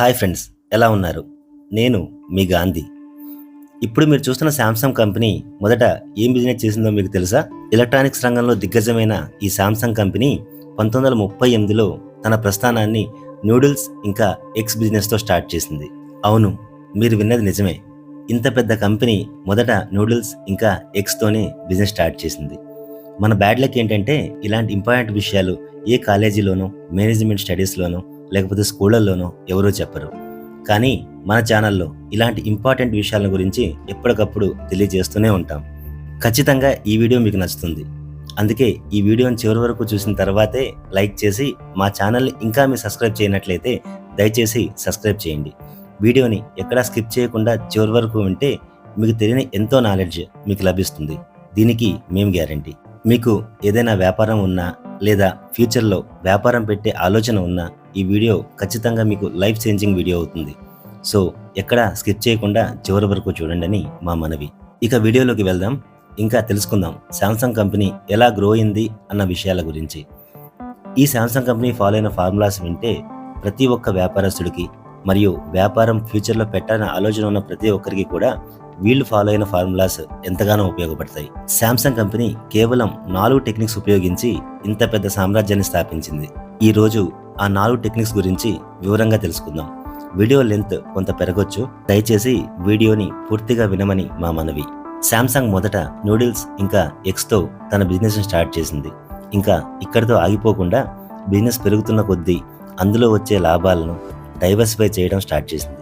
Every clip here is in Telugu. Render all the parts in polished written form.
హాయ్ ఫ్రెండ్స్, ఎలా ఉన్నారు? నేను మీ గాంధీ. ఇప్పుడు మీరు చూస్తున్న శాంసంగ్ కంపెనీ మొదట ఏం బిజినెస్ చేసిందో మీకు తెలుసా? ఎలక్ట్రానిక్స్ రంగంలో దిగ్గజమైన ఈ శాంసంగ్ కంపెనీ 1938లో తన ప్రస్థానాన్ని నూడిల్స్ ఇంకా ఎగ్స్ బిజినెస్తో స్టార్ట్ చేసింది. అవును, మీరు విన్నది నిజమే. ఇంత పెద్ద కంపెనీ మొదట నూడిల్స్ ఇంకా ఎగ్స్తోనే బిజినెస్ స్టార్ట్ చేసింది. మన బ్యాడ్ లక్ ఏంటంటే ఇలాంటి ఇంపార్టెంట్ విషయాలు ఏ కాలేజీలోనో, మేనేజ్మెంట్ స్టడీస్లోనో లేకపోతే స్కూళ్ళల్లోనో ఎవరూ చెప్పరు. కానీ మన ఛానల్లో ఇలాంటి ఇంపార్టెంట్ విషయాల గురించి ఎప్పటికప్పుడు తెలియజేస్తూనే ఉంటాం. ఖచ్చితంగా ఈ వీడియో మీకు నచ్చుతుంది. అందుకే ఈ వీడియోని చివరి వరకు చూసిన తర్వాతే లైక్ చేసి మా ఛానల్ని ఇంకా మీరు సబ్స్క్రైబ్ చేయనట్లయితే దయచేసి సబ్స్క్రైబ్ చేయండి. వీడియోని ఎక్కడా స్కిప్ చేయకుండా చివరి వరకు వింటే మీకు తెలియని ఎంతో నాలెడ్జ్ మీకు లభిస్తుంది. దీనికి మేము గ్యారంటీ. మీకు ఏదైనా వ్యాపారం ఉన్నా లేదా ఫ్యూచర్లో వ్యాపారం పెట్టే ఆలోచన ఉన్నా ఈ వీడియో ఖచ్చితంగా మీకు లైఫ్ చేంజింగ్ వీడియో అవుతుంది. సో ఎక్కడా స్కిప్ చేయకుండా చివరి వరకు చూడండి అని మా మనవి. ఇక వీడియోలోకి వెళ్దాం. ఇంకా తెలుసుకుందాం శాంసంగ్ కంపెనీ ఎలా గ్రో అయింది అన్న విషయాల గురించి. ఈ శాంసంగ్ కంపెనీ ఫాలో అయిన ఫార్ములాస్ వింటే ప్రతి ఒక్క వ్యాపారస్తుడికి మరియు వ్యాపారం ఫ్యూచర్లో పెట్టాలనే ఆలోచన ఉన్న ప్రతి ఒక్కరికి కూడా వీళ్ళు ఫాలో అయిన ఫార్ములాస్ ఎంతగానో ఉపయోగపడతాయి. శాంసంగ్ కంపెనీ కేవలం 4 టెక్నిక్స్ ఉపయోగించి ఇంత పెద్ద సామ్రాజ్యాన్ని స్థాపించింది. ఈ రోజు ఆ 4 టెక్నిక్స్ గురించి వివరంగా తెలుసుకుందాం. వీడియో లెంత్ కొంత పెరగొచ్చు, దయచేసి వీడియోని పూర్తిగా వినమని మా మనవి. శాంసంగ్ మొదట నూడిల్స్ ఇంకా ఎగ్స్తో తన బిజినెస్ స్టార్ట్ చేసింది. ఇంకా ఇక్కడితో ఆగిపోకుండా బిజినెస్ పెరుగుతున్న కొద్దీ అందులో వచ్చే లాభాలను డైవర్సిఫై చేయడం స్టార్ట్ చేసింది.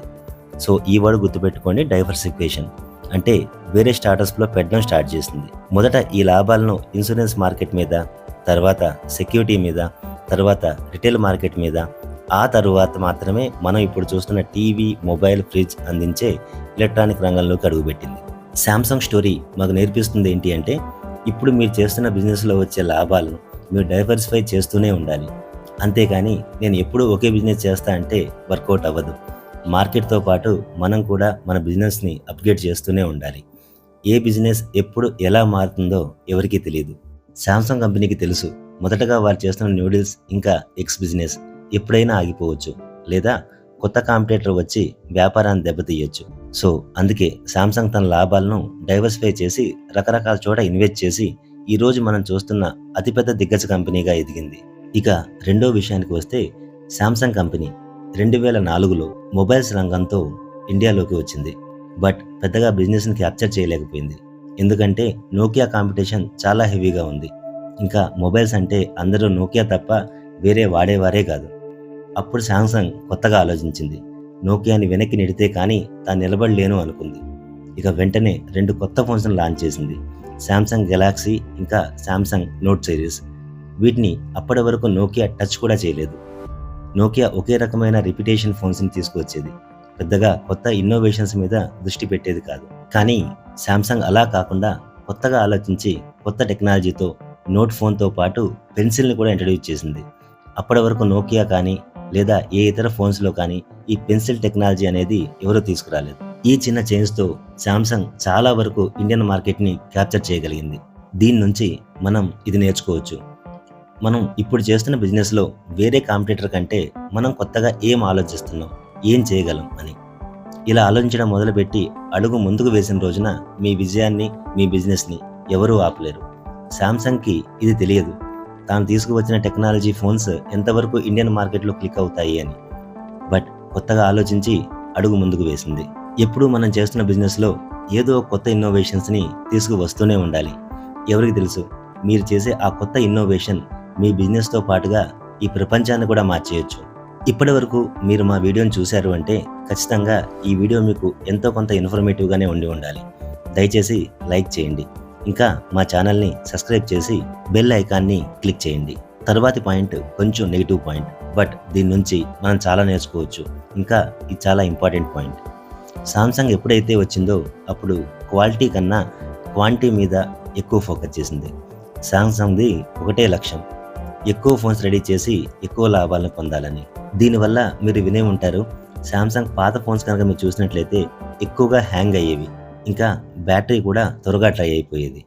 సో ఈ వర్డ్ గుర్తుపెట్టుకోండి, డైవర్సిఫికేషన్ అంటే వేరే స్టార్టప్స్లో పెట్టడం స్టార్ట్ చేసింది. మొదట ఈ లాభాలను ఇన్సూరెన్స్ మార్కెట్ మీద, తర్వాత సెక్యూరిటీ మీద, తర్వాత రిటైల్ మార్కెట్ మీద, ఆ తరువాత మాత్రమే మనం ఇప్పుడు చూస్తున్న టీవీ, మొబైల్, ఫ్రిడ్జ్ అందించే ఎలక్ట్రానిక్ రంగంలోకి అడుగుపెట్టింది. శాంసంగ్ స్టోరీ మాకు నేర్పిస్తుంది ఏంటి అంటే ఇప్పుడు మీరు చేస్తున్న బిజినెస్లో వచ్చే లాభాలను మీరు డైవర్సిఫై చేస్తూనే ఉండాలి. అంతేకాని నేను ఎప్పుడు ఒకే బిజినెస్ చేస్తా అంటే వర్కౌట్ అవ్వదు. మార్కెట్తో పాటు మనం కూడా మన బిజినెస్ని అప్గ్రేడ్ చేస్తూనే ఉండాలి. ఏ బిజినెస్ ఎప్పుడు ఎలా మారుతుందో ఎవరికీ తెలియదు. శాంసంగ్ కంపెనీకి తెలుసు మొదటగా వారు చేస్తున్న నూడిల్స్ ఇంకా ఎగ్స్ బిజినెస్ ఎప్పుడైనా ఆగిపోవచ్చు, లేదా కొత్త కాంపిటేటర్ వచ్చి వ్యాపారాన్ని దెబ్బతీయొచ్చు. సో అందుకే శాంసంగ్ తన లాభాలను డైవర్సిఫై చేసి రకరకాల చోట ఇన్వెస్ట్ చేసి ఈరోజు మనం చూస్తున్న అతిపెద్ద దిగ్గజ కంపెనీగా ఎదిగింది. ఇక రెండో విషయానికి వస్తే శాంసంగ్ కంపెనీ 2004లో మొబైల్స్ రంగంతో ఇండియాలోకి వచ్చింది. బట్ పెద్దగా బిజినెస్ని క్యాప్చర్ చేయలేకపోయింది. ఎందుకంటే నోకియా కాంపిటీషన్ చాలా హెవీగా ఉంది. ఇంకా మొబైల్స్ అంటే అందరూ నోకియా తప్ప వేరే వాడేవారే కాదు. అప్పుడు శాంసంగ్ కొత్తగా ఆలోచించింది. నోకియాని వెనక్కి నెడితే కానీ తాను నిలబడలేను అనుకుంది. ఇక వెంటనే 2 కొత్త ఫోన్స్ని లాంచ్ చేసింది. శాంసంగ్ గెలాక్సీ ఇంకా శాంసంగ్ నోట్ సిరీస్. వీటిని అప్పటి వరకు నోకియా టచ్ కూడా చేయలేదు. నోకియా ఒకే రకమైన రిపిటేషన్ ఫోన్స్ని తీసుకువచ్చేది. పెద్దగా కొత్త ఇన్నోవేషన్స్ మీద దృష్టి పెట్టేది కాదు. కానీ శాంసంగ్ అలా కాకుండా కొత్తగా ఆలోచించి కొత్త టెక్నాలజీతో నోట్ ఫోన్తో పాటు పెన్సిల్ని కూడా ఇంట్రడ్యూస్ చేసింది. అప్పటి వరకు నోకియా కానీ లేదా ఏ ఇతర ఫోన్స్లో కానీ ఈ పెన్సిల్ టెక్నాలజీ అనేది ఎవరూ తీసుకురాలేదు. ఈ చిన్న చేంజ్తో శాంసంగ్ చాలా వరకు ఇండియన్ మార్కెట్ని క్యాప్చర్ చేయగలిగింది. దీని నుంచి మనం ఇది నేర్చుకోవచ్చు. మనం ఇప్పుడు చేస్తున్న బిజినెస్లో వేరే కాంపిటీటర్ కంటే మనం కొత్తగా ఏం ఆలోచిస్తున్నాం, ఏం చేయగలం అని ఇలా ఆలోచించడం మొదలుపెట్టి అడుగు ముందుకు వేసిన రోజున మీ విజయాన్ని, మీ బిజినెస్ని ఎవరూ ఆపలేరు. శాంసంగ్కి ఇది తెలియదు, తాను తీసుకువచ్చిన టెక్నాలజీ ఫోన్స్ ఎంతవరకు ఇండియన్ మార్కెట్లో క్లిక్ అవుతాయి అని. బట్ కొత్తగా ఆలోచించి అడుగు ముందుకు వేసింది. ఎప్పుడూ మనం చేస్తున్న బిజినెస్లో ఏదో కొత్త ఇన్నోవేషన్స్ని తీసుకువస్తూనే ఉండాలి. ఎవరికి తెలుసు, మీరు చేసే ఆ కొత్త ఇన్నోవేషన్ మీ బిజినెస్తో పాటుగా ఈ ప్రపంచాన్ని కూడా మార్చేయచ్చు. ఇప్పటి వరకు మీరు మా వీడియోని చూశారు అంటే ఖచ్చితంగా ఈ వీడియో మీకు ఎంతో కొంత ఇన్ఫర్మేటివ్గానే ఉండి ఉండాలి. దయచేసి లైక్ చేయండి. ఇంకా మా ఛానల్ని సబ్స్క్రైబ్ చేసి బెల్ ఐకాన్ని క్లిక్ చేయండి. తర్వాతి పాయింట్ కొంచెం నెగిటివ్ పాయింట్, బట్ దీని నుంచి మనం చాలా నేర్చుకోవచ్చు. ఇంకా ఇది చాలా ఇంపార్టెంట్ పాయింట్. సామ్సంగ్ ఎప్పుడైతే వచ్చిందో అప్పుడు క్వాలిటీ కన్నా క్వాంటిటీ మీద ఎక్కువ ఫోకస్ చేసింది. సామ్సంగ్ది ఒకటే లక్ష్యం, ఎక్కువ ఫోన్స్ రెడీ చేసి ఎక్కువ లాభాలను పొందాలని. దీనివల్ల మీరు వినే ఉంటారు, శాంసంగ్ పాత ఫోన్స్ కనుక మీరు చూసినట్లయితే ఎక్కువగా హ్యాంగ్ అయ్యేవి, ఇంకా బ్యాటరీ కూడా త్వరగా డ్రై అయిపోయేది.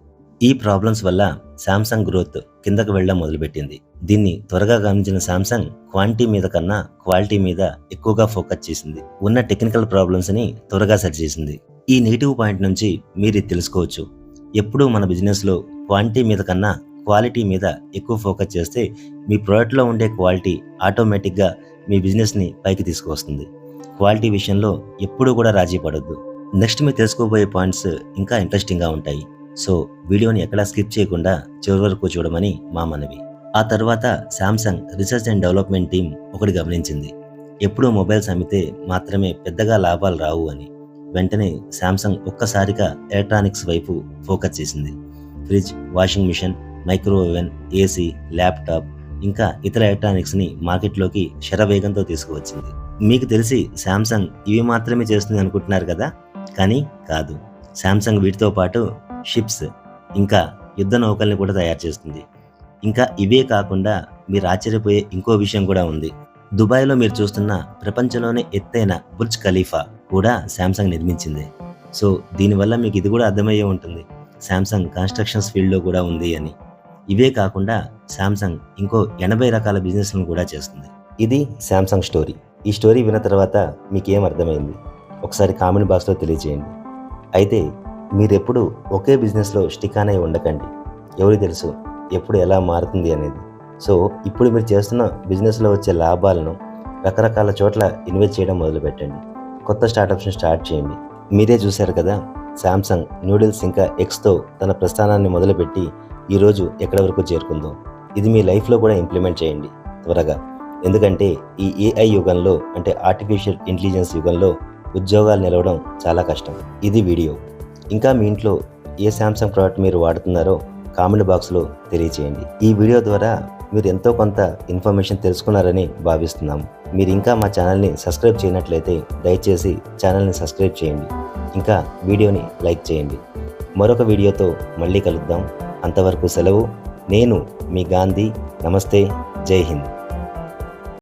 ఈ ప్రాబ్లమ్స్ వల్ల శాంసంగ్ గ్రోత్ కిందకు వెళ్ళడం మొదలుపెట్టింది. దీన్ని త్వరగా గమనించిన శాంసంగ్ క్వాంటిటీ మీద కన్నా క్వాలిటీ మీద ఎక్కువగా ఫోకస్ చేసింది. ఉన్న టెక్నికల్ ప్రాబ్లమ్స్ని త్వరగా సరిచేసింది. ఈ నెగిటివ్ పాయింట్ నుంచి మీరు ఇది తెలుసుకోవచ్చు. ఎప్పుడూ మన బిజినెస్లో క్వాంటిటీ మీద కన్నా క్వాలిటీ మీద ఎక్కువ ఫోకస్ చేస్తే మీ ప్రోడక్ట్లో ఉండే క్వాలిటీ ఆటోమేటిక్గా మీ బిజినెస్ని పైకి తీసుకువస్తుంది. క్వాలిటీ విషయంలో ఎప్పుడూ కూడా రాజీ పడొద్దు. నెక్స్ట్ మీరు తెలుసుకోబోయే పాయింట్స్ ఇంకా ఇంట్రెస్టింగ్గా ఉంటాయి. సో వీడియోని ఎక్కడా స్కిప్ చేయకుండా చివరి వరకు చూడమని మా మనవి. ఆ తర్వాత Samsung research and development team ఒకటి గమనించింది. ఎప్పుడూ మొబైల్స్ అమ్మితే మాత్రమే పెద్దగా లాభాలు రావు అని. వెంటనే శాంసంగ్ ఒక్కసారిగా ఎలక్ట్రానిక్స్ వైపు ఫోకస్ చేసింది. Fridge, washing machine, microwave oven, AC, laptop ఇంకా ఇతర ఎలక్ట్రానిక్స్ని మార్కెట్లోకి శరవేగంతో తీసుకువచ్చింది. మీకు తెలిసి శాంసంగ్ ఇవి మాత్రమే చేస్తుంది అనుకుంటున్నారు కదా, కానీ కాదు. శాంసంగ్ వీటితో పాటు షిప్స్ ఇంకా యుద్ధ నౌకల్ని కూడా తయారు చేస్తుంది. ఇంకా ఇవే కాకుండా మీరు ఆశ్చర్యపోయే ఇంకో విషయం కూడా ఉంది. దుబాయ్లో మీరు చూస్తున్న ప్రపంచంలోనే ఎత్తైన బుర్జ్ ఖలీఫా కూడా శాంసంగ్ నిర్మించింది. సో దీనివల్ల మీకు ఇది కూడా అర్థమయ్యే ఉంటుంది, శాంసంగ్ కన్స్ట్రక్షన్స్ ఫీల్డ్లో కూడా ఉంది అని. ఇవే కాకుండా శాంసంగ్ ఇంకో 80 రకాల బిజినెస్లను కూడా చేస్తుంది. ఇది శాంసంగ్ స్టోరీ. ఈ స్టోరీ విన్న తర్వాత మీకు ఏం అర్థమైంది ఒకసారి కామెంట్ బాక్స్లో తెలియజేయండి. అయితే మీరెప్పుడు ఒకే బిజినెస్లో స్టిక్ అయి ఉండకండి. ఎవరికి తెలుసు ఎప్పుడు ఎలా మారుతుంది అనేది. సో ఇప్పుడు మీరు చేస్తున్న బిజినెస్లో వచ్చే లాభాలను రకరకాల చోట్ల ఇన్వెస్ట్ చేయడం మొదలుపెట్టండి. కొత్త స్టార్టప్స్ని స్టార్ట్ చేయండి. మీరే చూశారు కదా, శాంసంగ్ నూడిల్స్ ఇంకా ఎగ్స్తో తన ప్రస్థానాన్ని మొదలుపెట్టి ఈరోజు ఎక్కడి వరకు చేరుకుందో. ఇది మీ లైఫ్లో కూడా ఇంప్లిమెంట్ చేయండి త్వరగా. ఎందుకంటే ఈ ఏఐ యుగంలో, అంటే ఆర్టిఫిషియల్ ఇంటెలిజెన్స్ యుగంలో ఉద్యోగాలు నిలవడం చాలా కష్టం. ఇది వీడియో. ఇంకా మీ ఇంట్లో ఏ శాంసంగ్ ప్రోడక్ట్ మీరు వాడుతున్నారో కామెంట్ బాక్స్లో తెలియచేయండి. ఈ వీడియో ద్వారా మీరు ఎంతో కొంత ఇన్ఫర్మేషన్ తెలుసుకున్నారని భావిస్తున్నాము. మీరు ఇంకా మా ఛానల్ని సబ్స్క్రైబ్ చేయనట్లయితే దయచేసి ఛానల్ని సబ్స్క్రైబ్ చేయండి. ఇంకా వీడియోని లైక్ చేయండి. మరొక వీడియోతో మళ్ళీ కలుద్దాం. అంతవరకు సెలవు. నేను మీ గాంధీ. నమస్తే. జై హింద్.